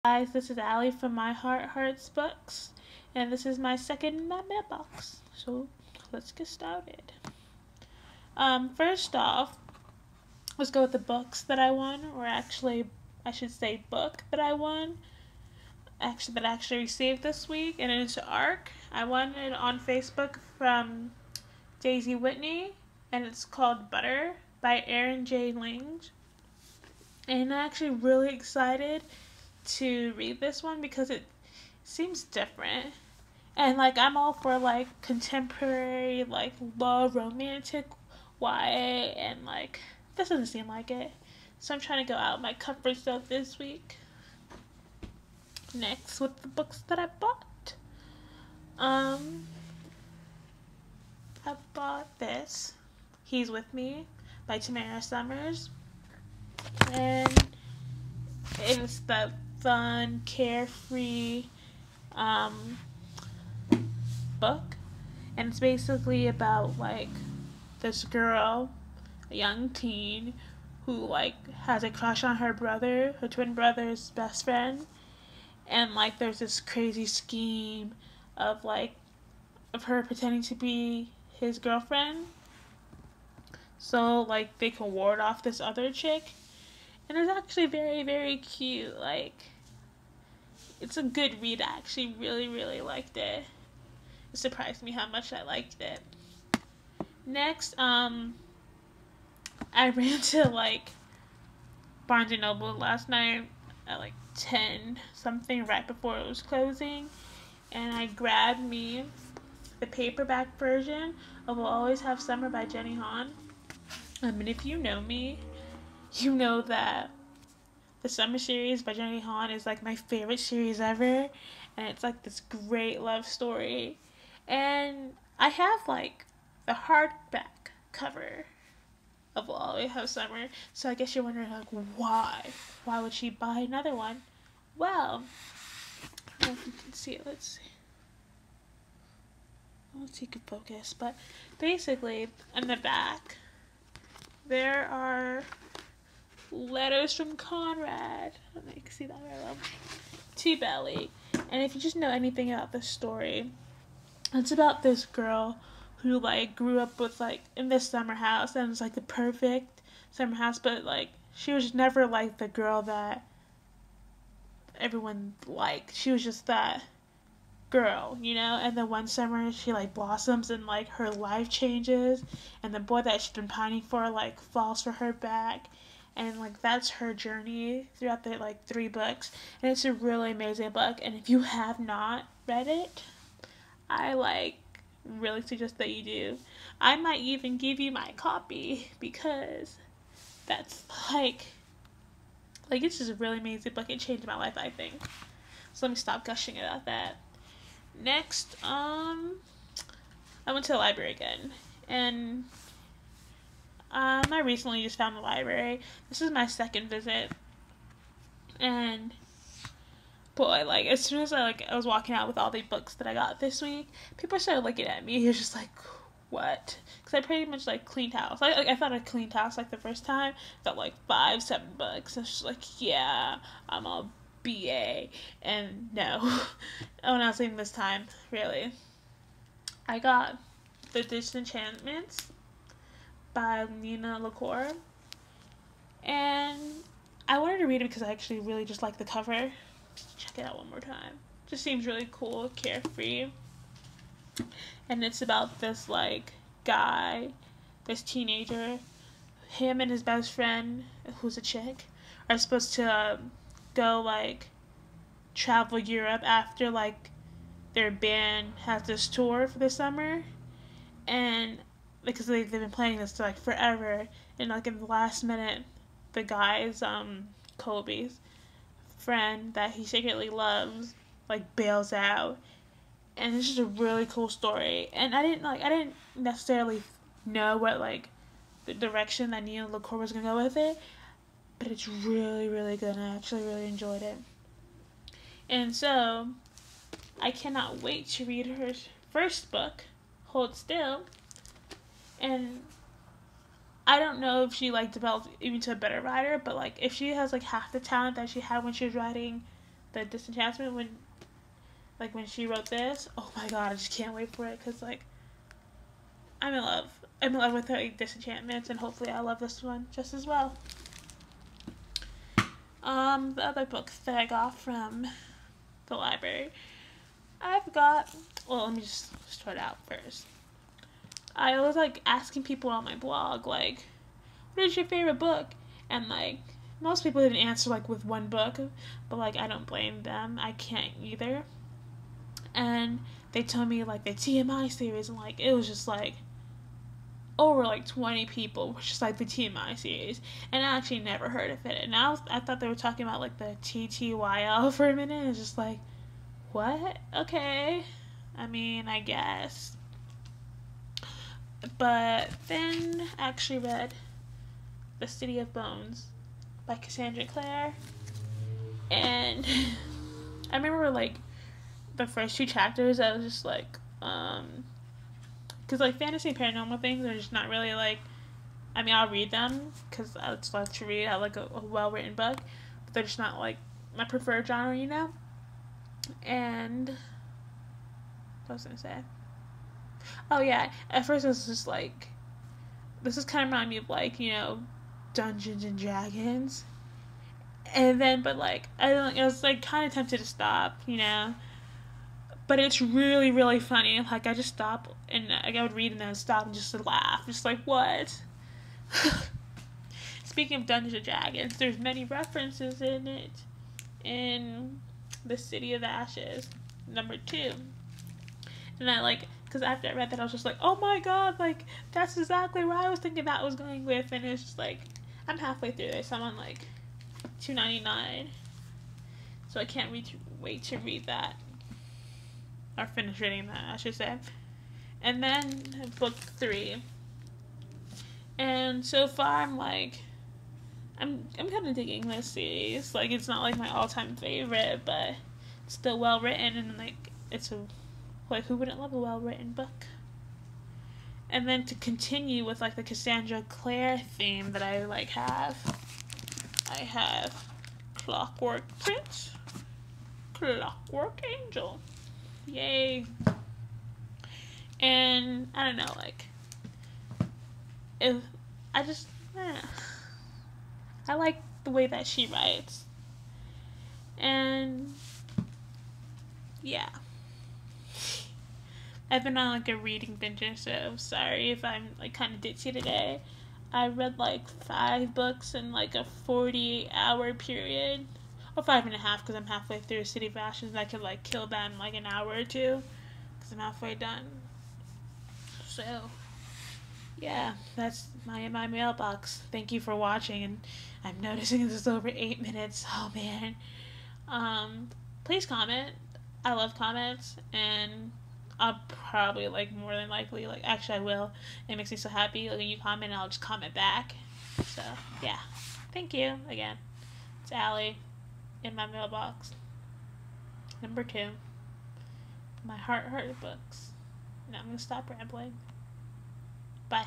Guys, this is Allie from My Heart Hurts Books, and this is my second My Mailbox. So let's get started. First off, let's go with the books that I won, or actually, I should say book that I won. That I actually received this week, and it's ARC. I won it on Facebook from Daisy Whitney, and it's called Butter by Erin J. Lange. And I'm actually really excited to read this one because it seems different. And I'm all for contemporary, love, romantic YA, and this doesn't seem like it. So I'm trying to go out of my comfort zone this week. Next, with the books that I bought. I bought this, He's With Me by Tamara Summers. And it's the fun, carefree book. And it's basically about this girl, a young teen, who has a crush on her brother, her twin brother's best friend. And there's this crazy scheme of her pretending to be his girlfriend, so they can ward off this other chick. And it's actually very, very cute. It's a good read. I actually really, really liked it. It surprised me how much I liked it. Next, I ran to Barnes & Noble last night at 10 something, right before it was closing, and I grabbed me the paperback version of We'll Always Have Summer by Jenny Han. And if you know me, you know that the Summer series by Jenny Han is my favorite series ever, and it's this great love story. And I have the hardback cover of We'll Always Have Summer, so I guess you're wondering why would she buy another one? Well, I don't know if you can see it. Let's see if you can focus. But basically, in the back, there are letters from Conrad. I don't know if you can see that very well. To Belly. And if you just know anything about this story, it's about this girl who grew up with in this summer house, and it's the perfect summer house, but she was never the girl that everyone liked. She was just that girl, and then one summer she blossoms, and her life changes, and the boy that she's been pining for falls for her back, and that's her journey throughout the 3 books. And it's a really amazing book, and if you have not read it, I really suggest that you do. I might even give you my copy, because that's it's just a really amazing book. It changed my life, I think. So let me stop gushing about that. Next, I went to the library again, and I recently just found the library. This is my second visit, and boy, as soon as I was walking out with all the books that I got this week, people started looking at me. He was just what? Because I pretty much cleaned house. I thought I cleaned house the first time. Felt 5-7 books. I was just yeah, I'm a BA. And no. When I was leaving this time, really. I got The Disenchantments by Nina LaCour. And I wanted to read it because I actually really just like the cover. Check it out one more time. Just seems really cool, carefree. And it's about this guy, this teenager. Him and his best friend, who's a chick, are supposed to go travel Europe after their band has this tour for the summer. And because they've been planning this forever, and in the last minute, the guy's Colby's friend that he secretly loves bails out. And it's just a really cool story. And I didn't necessarily know what the direction that Nina LaCour was gonna go with it, but it's really, really good, and I actually really enjoyed it. And so I cannot wait to read her first book, Hold Still. And I don't know if she developed even to a better writer, but if she has half the talent that she had when she was writing the Disenchantment when she wrote this. Oh my god, I just can't wait for it because like I'm in love. I'm in love with her Disenchantments, and hopefully I love this one just as well. The other books that I got from the library, I've got. Well, let me just start out first. I was like asking people on my blog like, what is your favorite book? And like most people didn't answer like with one book, but like I don't blame them. I can't either. And they told me like the TMI series, and like it was just like over like 20 people, which is like the TMI series, and I actually never heard of it. And I thought they were talking about like the TTYL for a minute. It's just like, what? Okay, I mean, I guess. But then I actually read The City of Bones by Cassandra Clare, and I remember like the first two chapters, I was just like, because like fantasy and paranormal things are just not really like, I mean, I'll read them because I just love to read. I like a well written book, but they're just not like my preferred genre, you know. And what was I gonna say? Oh yeah, at first I was just like, this is kind of remind me of like, you know, Dungeons and Dragons, and then but like I was like kind of tempted to stop, you know. But it's really, really funny. Like, I just stop, and like, I would read and then I'd stop and just laugh. Just like, what? Speaking of Dungeons and Dragons, there's many references in it. In The City of Ashes, #2. And I like, because after I read that, I was just like, oh my god, like, that's exactly where I was thinking that was going with. And it's just like, I'm halfway through this. I'm on like $2.99. So I can't wait to read that. Or finish reading that, I should say. And then book 3. And so far I'm like, I'm kind of digging this series. Like, it's not like my all-time favorite, but it's still well written, and like it's a, like, who wouldn't love a well-written book? And then to continue with like the Cassandra Clare theme that I like have, I have Clockwork Prince, Clockwork Angel. Yay. And I don't know, like, if I just I like the way that she writes. And yeah, I've been on like a reading binge, so sorry if I'm like kind of ditzy today. I read like 5 books in like a 48-hour period, or 5.5 because I'm halfway through City of Ashes, and I could like kill that in like an hour or two because I'm halfway done. So yeah, that's my mailbox. Thank you for watching, and I'm noticing this is over 8 minutes. Oh man. Please comment. I love comments, and I'll probably like more than likely, like, actually I will. It makes me so happy. Like, when you comment, I'll just comment back. So yeah, thank you again. It's Allie in my mailbox. #2. My heart books. Now I'm gonna stop rambling. Bye.